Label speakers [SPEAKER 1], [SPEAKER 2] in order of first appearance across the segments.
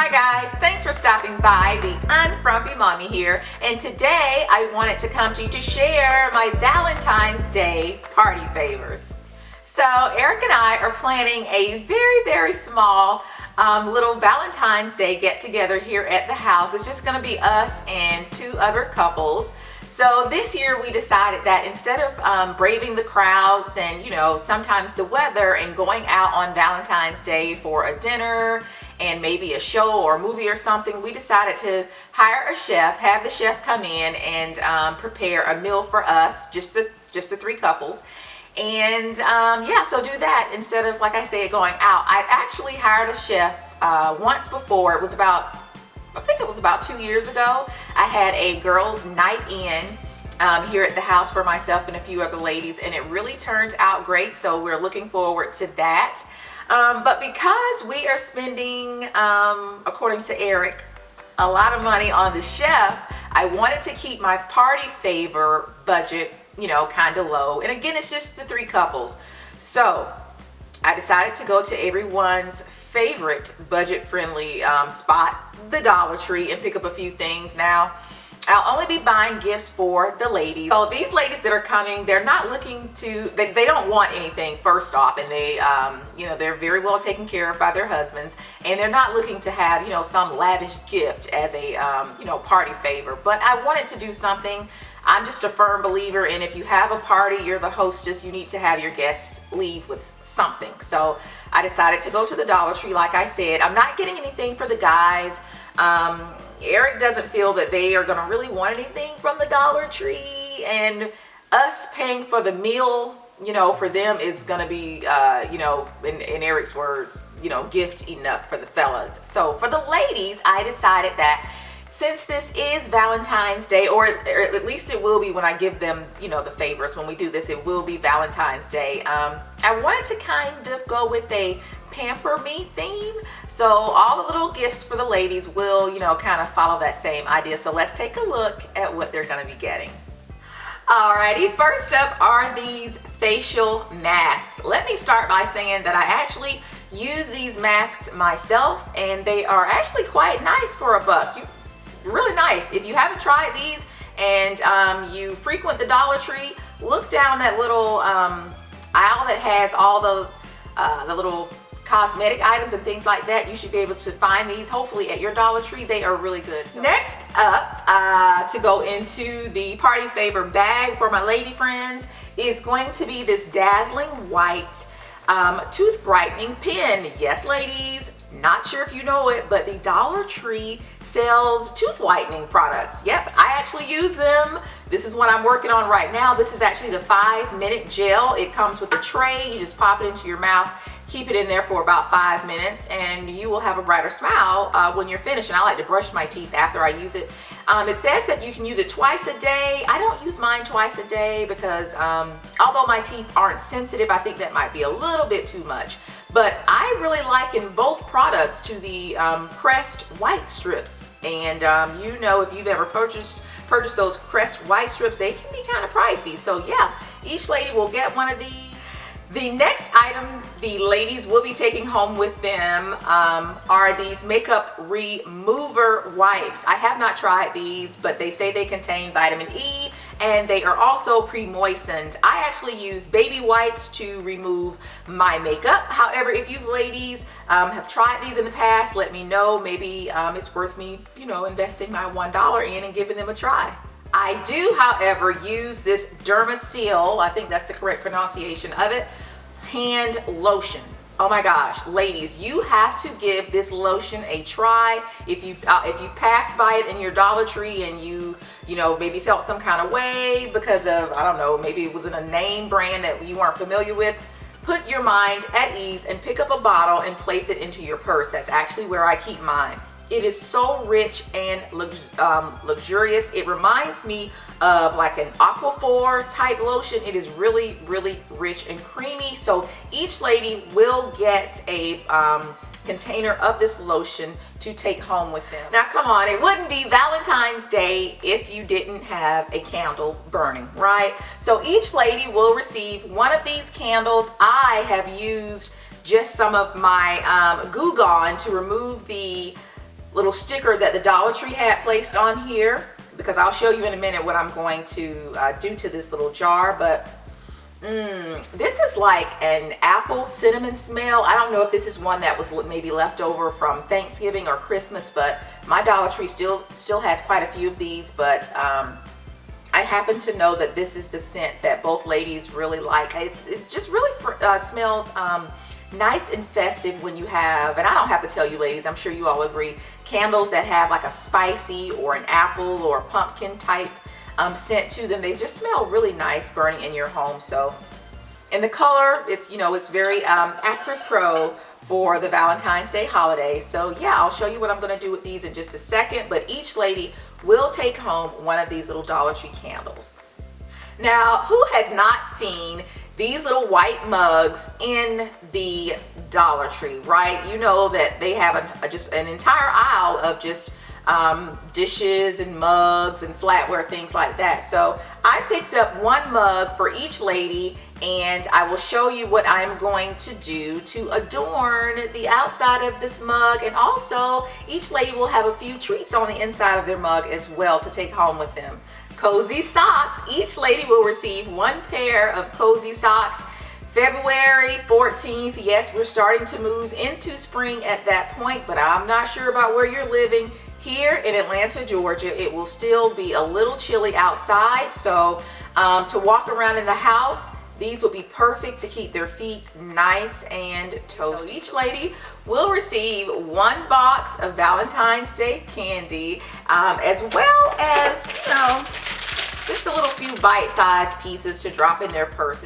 [SPEAKER 1] Hi guys, thanks for stopping by. The Unfrumpy Mommy here, and today I wanted to come to you to share my Valentine's Day party favors. So Eric and I are planning a very small little Valentine's Day get together here at the house. It's just going to be us and two other couples. So this year we decided that instead of braving the crowds and sometimes the weather and going out on Valentine's Day for a dinner and maybe a show or a movie or something, we decided to hire a chef, have the chef come in and prepare a meal for us, just the three couples. And yeah, so do that instead of, like I said, going out. I've actually hired a chef once before. I think it was about 2 years ago. I had a girls' night in here at the house for myself and a few other ladies, and it really turned out great. So we're looking forward to that. But because we are spending, according to Eric, a lot of money on the chef, I wanted to keep my party favor budget, kind of low. And again, it's just the three couples. So I decided to go to everyone's favorite budget-friendly spot, the Dollar Tree, and pick up a few things. Now, I'll only be buying gifts for the ladies. So these ladies that are coming, they're not looking to, they don't want anything first off, and they, they're very well taken care of by their husbands, and they're not looking to have, some lavish gift as a, party favor. But I wanted to do something. I'm just a firm believer in, if you have a party, you're the hostess, you need to have your guests leave with something. So I decided to go to the Dollar Tree. Like I said, I'm not getting anything for the guys. Eric doesn't feel that they are going to really want anything from the Dollar Tree, and us paying for the meal, for them is going to be, in Eric's words, gift enough for the fellas. So for the ladies, I decided that since this is Valentine's Day, or at least it will be when I give them, the favors, when we do this, it will be Valentine's Day. I wanted to kind of go with a pamper me theme. So all the little gifts for the ladies will, kind of follow that same idea. So let's take a look at what they're going to be getting. Alrighty, first up are these facial masks. Let me start by saying that I actually use these masks myself, and they are actually quite nice for $1. Really nice. If you haven't tried these and you frequent the Dollar Tree, look down that little aisle that has all the little cosmetic items and things like that. You should be able to find these hopefully at your Dollar Tree. They are really good. So next up, to go into the party favor bag for my lady friends, is going to be this dazzling white tooth brightening pen. Yes, ladies, not sure if you know it, but the Dollar Tree sells tooth whitening products. Yep, I actually use them. This is what I'm working on right now. This is actually the 5-minute gel. It comes with a tray. You just pop it into your mouth, keep it in there for about 5 minutes, and you will have a brighter smile when you're finished. And I like to brush my teeth after I use it. It says that you can use it twice a day. I don't use mine twice a day because although my teeth aren't sensitive, I think that might be a little bit too much. But I really liken both products to the Crest white strips. And if you've ever purchased those Crest white strips, they can be kind of pricey. So yeah, each lady will get one of these. The next item the ladies will be taking home with them are these makeup remover wipes. I have not tried these, but they say they contain vitamin E and they are also pre-moistened. I actually use baby wipes to remove my makeup. However, if you ladies have tried these in the past, let me know. Maybe it's worth me, investing my $1 in and giving them a try. I do, however, use this Dermaseal, I think that's the correct pronunciation of it, hand lotion. Oh my gosh, ladies, you have to give this lotion a try. If you've passed by it in your Dollar Tree and you maybe felt some kind of way because of, I don't know, maybe it was in a name brand that you weren't familiar with, put your mind at ease and pick up a bottle and place it into your purse. That's actually where I keep mine. It is so rich and luxurious. It reminds me of like an Aquaphor type lotion. It is really rich and creamy. So each lady will get a container of this lotion to take home with them. Now come on, it wouldn't be Valentine's Day if you didn't have a candle burning, right? So each lady will receive one of these candles. I have used just some of my Goo Gone to remove the sticker that the Dollar Tree had placed on here, because I'll show you in a minute what I'm going to do to this little jar. But this is like an apple cinnamon smell. I don't know if this is one that was maybe left over from Thanksgiving or Christmas, but my Dollar Tree still has quite a few of these. But I happen to know that this is the scent that both ladies really like. It just really smells nice and festive when you have, and I don't have to tell you ladies, I'm sure you all agree, candles that have like a spicy or an apple or pumpkin type scent to them. They just smell really nice burning in your home. So, and the color, it's, you know, it's very apropos for the Valentine's Day holiday. So yeah, I'll show you what I'm going to do with these in just a second, but each lady will take home one of these little Dollar Tree candles. Now, who has not seen these little white mugs in the Dollar Tree, right? You know that they have just an entire aisle of just dishes and mugs and flatware, things like that. So I picked up one mug for each lady, and I will show you what I'm going to do to adorn the outside of this mug. And also each lady will have a few treats on the inside of their mug as well to take home with them. Cozy socks. Each lady will receive one pair of cozy socks. February 14th, yes, we're starting to move into spring at that point, but I'm not sure about where you're living. Here in Atlanta, Georgia, it will still be a little chilly outside, so to walk around in the house, these will be perfect to keep their feet nice and toasty. So each lady will receive one box of Valentine's Day candy, as well as, you know, just a little few bite-sized pieces to drop in their purse.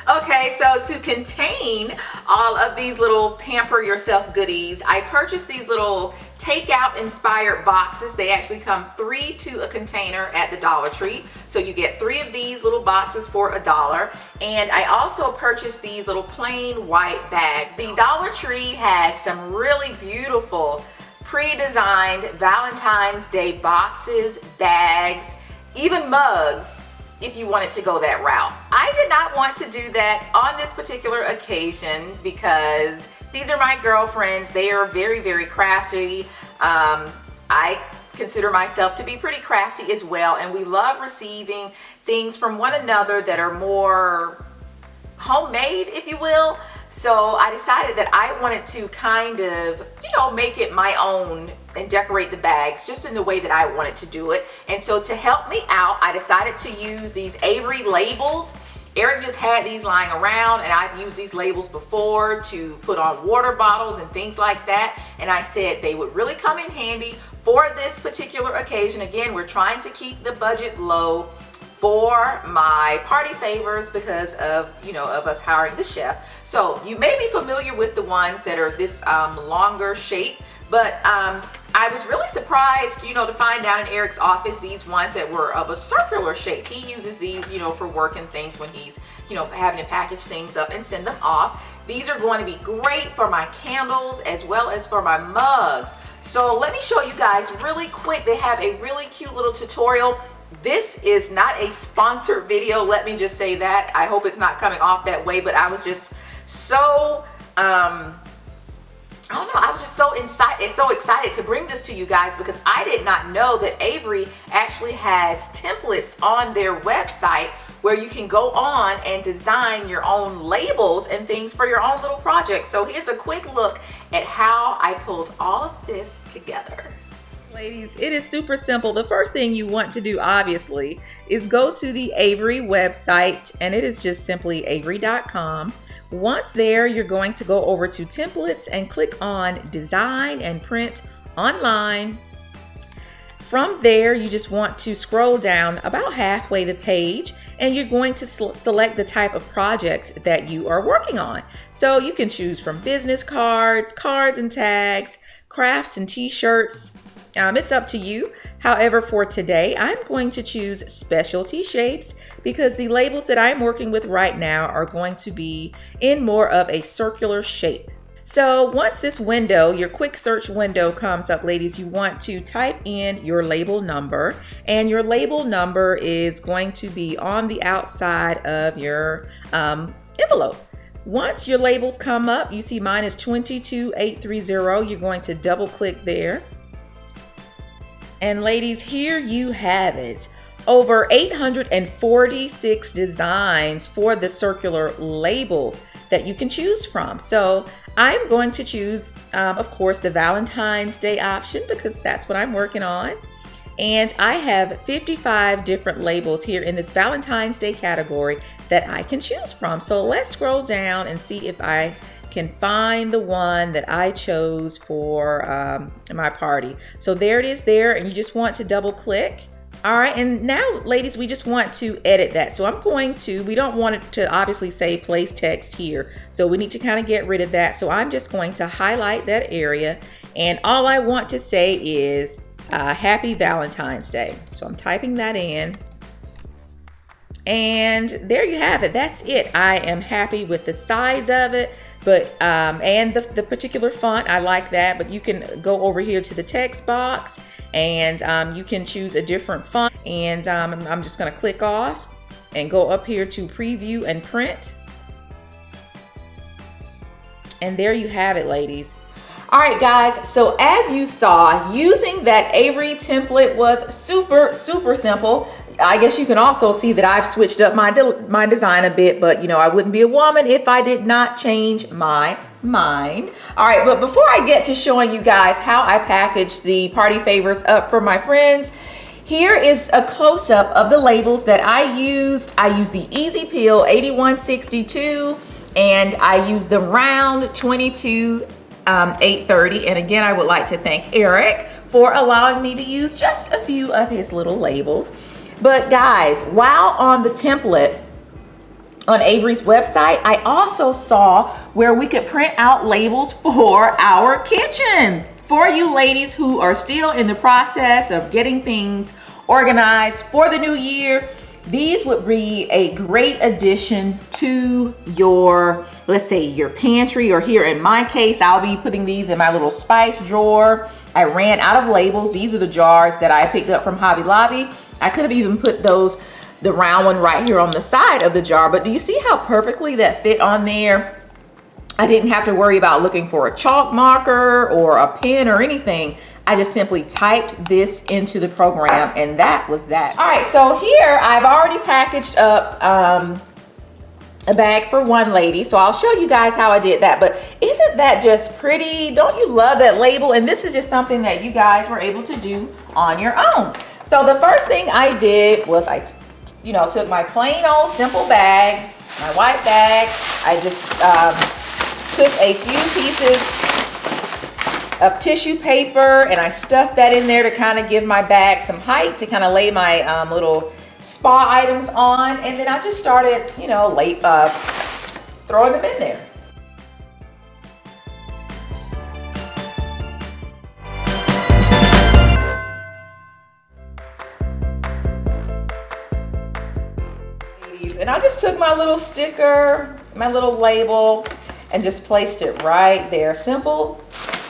[SPEAKER 1] Okay, so to contain all of these little pamper yourself goodies, I purchased these little takeout inspired boxes. They actually come 3 to a container at the Dollar Tree. So you get 3 of these little boxes for $1. And I also purchased these little plain white bags. The Dollar Tree has some really beautiful pre-designed Valentine's Day boxes, bags, even mugs, if you wanted to go that route. I did not want to do that on this particular occasion because these are my girlfriends. They are very, very crafty. I consider myself to be pretty crafty as well, and we love receiving things from one another that are more homemade, if you will. So I decided that I wanted to kind of, you know, make it my own and decorate the bags just in the way that I wanted to do it. And so to help me out, I decided to use these Avery labels. Eric just had these lying around, and I've used these labels before to put on water bottles and things like that. And I said they would really come in handy for this particular occasion. Again, we're trying to keep the budget low for my party favors because of, you know, of us hiring the chef. So you may be familiar with the ones that are this longer shape, but I was really surprised, you know, to find down in Eric's office these ones that were of a circular shape. He uses these, you know, for work and things when he's, you know, having to package things up and send them off. These are going to be great for my candles as well as for my mugs. So let me show you guys really quick. They have a really cute little tutorial. This is not a sponsored video, let me just say that. I hope it's not coming off that way, but I was just so I don't know, I was just so excited to bring this to you guys because I did not know that Avery actually has templates on their website where you can go on and design your own labels and things for your own little projects. So here's a quick look at how I pulled all of this together. Ladies, it is super simple. The first thing you want to do, obviously, is go to the Avery website, and it is just simply avery.com. Once there, you're going to go over to templates and click on design and print online. From there, you just want to scroll down about halfway the page, and you're going to select the type of projects that you are working on. So you can choose from business cards, cards and tags, crafts and t-shirts. It's up to you. However, for today, I'm going to choose specialty shapes because the labels that I'm working with right now are going to be in more of a circular shape. So once this window, your quick search window comes up, ladies, you want to type in your label number, and your label number is going to be on the outside of your envelope. Once your labels come up, you see mine is 22830. You're going to double click there. And ladies, here you have it. Over 846 designs for the circular label that you can choose from. So I'm going to choose, of course, the Valentine's Day option because that's what I'm working on. And I have 55 different labels here in this Valentine's Day category that I can choose from. So let's scroll down and see if I can find the one that I chose for my party. So there it is there, and you just want to double click. All right, and now ladies, we just want to edit that. So we don't want it to obviously say place text here. So we need to kind of get rid of that. So I'm just going to highlight that area, and all I want to say is Happy Valentine's Day. So I'm typing that in. And there you have it. That's it. I am happy with the size of it, but and the particular font. I like that, but you can go over here to the text box and you can choose a different font. And I'm just going to click off and go up here to preview and print. And there you have it, ladies. All right, guys, so as you saw, using that Avery template was super simple. I guess you can also see that I've switched up my design a bit, but you know, I wouldn't be a woman if I did not change my mind. All right, but before I get to showing you guys how I packaged the party favors up for my friends, here is a close-up of the labels that I used. I used the Easy Peel 8162 and I used the Round 22 830. And again, I would like to thank Eric for allowing me to use just a few of his little labels. But guys, while on the template on Avery's website, I also saw where we could print out labels for our kitchen. For you ladies who are still in the process of getting things organized for the new year, these would be a great addition to your, let's say, your pantry, or here in my case, I'll be putting these in my little spice drawer. I ran out of labels. These are the jars that I picked up from Hobby Lobby. I could have even put the round one right here on the side of the jar, but do you see how perfectly that fit on there? I didn't have to worry about looking for a chalk marker or a pen or anything. I just simply typed this into the program, and that was that. All right, so here I've already packaged up a bag for one lady, so I'll show you guys how I did that. But isn't that just pretty? Don't you love that label? And this is just something that you guys were able to do on your own. So the first thing I did was I took my plain old simple bag, my white bag. I just took a few pieces of tissue paper and I stuffed that in there to kind of give my bag some height, to kind of lay my little spa items on. And then I just started, throwing them in there. And I just took my little sticker, my little label, and just placed it right there. Simple,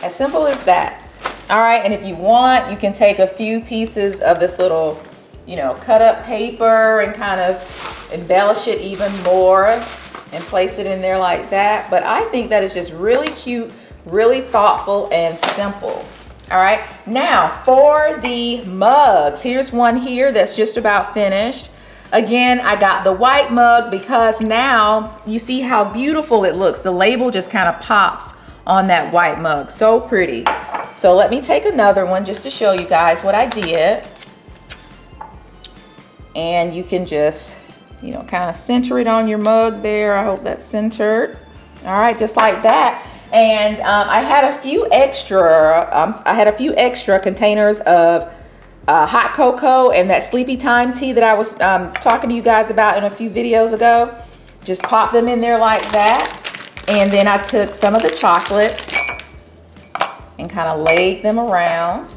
[SPEAKER 1] as simple as that. All right, and if you want, you can take a few pieces of this little, cut up paper and kind of embellish it even more and place it in there like that. But I think that is just really cute, really thoughtful and simple. All right, now for the mugs, here's one here that's just about finished. Again, I got the white mug because now you see how beautiful it looks. The label just kind of pops on that white mug. So pretty. So let me take another one just to show you guys what I did. And you can just, kind of center it on your mug there. I hope that's centered. All right, just like that. And I had a few extra containers of hot cocoa and that sleepy time tea that I was talking to you guys about in a few videos ago. Just pop them in there like that. And then I took some of the chocolates and kind of laid them around.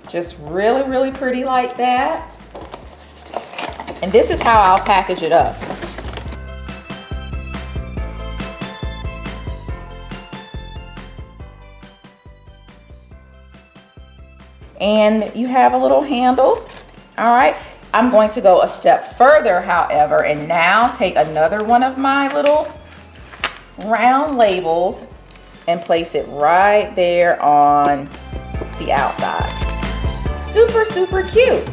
[SPEAKER 1] Just really, really pretty like that. And this is how I'll package it up. And you have a little handle. All right, I'm going to go a step further, however, and now take another one of my little round labels and place it right there on the outside. Super, super cute.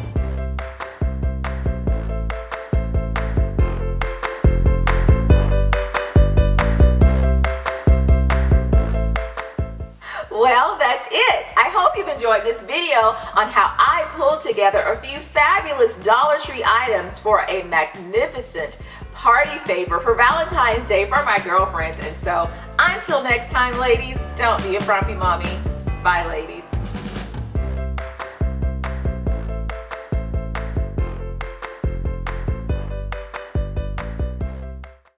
[SPEAKER 1] Well, that's it. I hope you've enjoyed this video on how I pulled together a few fabulous Dollar Tree items for a magnificent party favor for Valentine's Day for my girlfriends. And so until next time, ladies, don't be a frumpy mommy. Bye, ladies.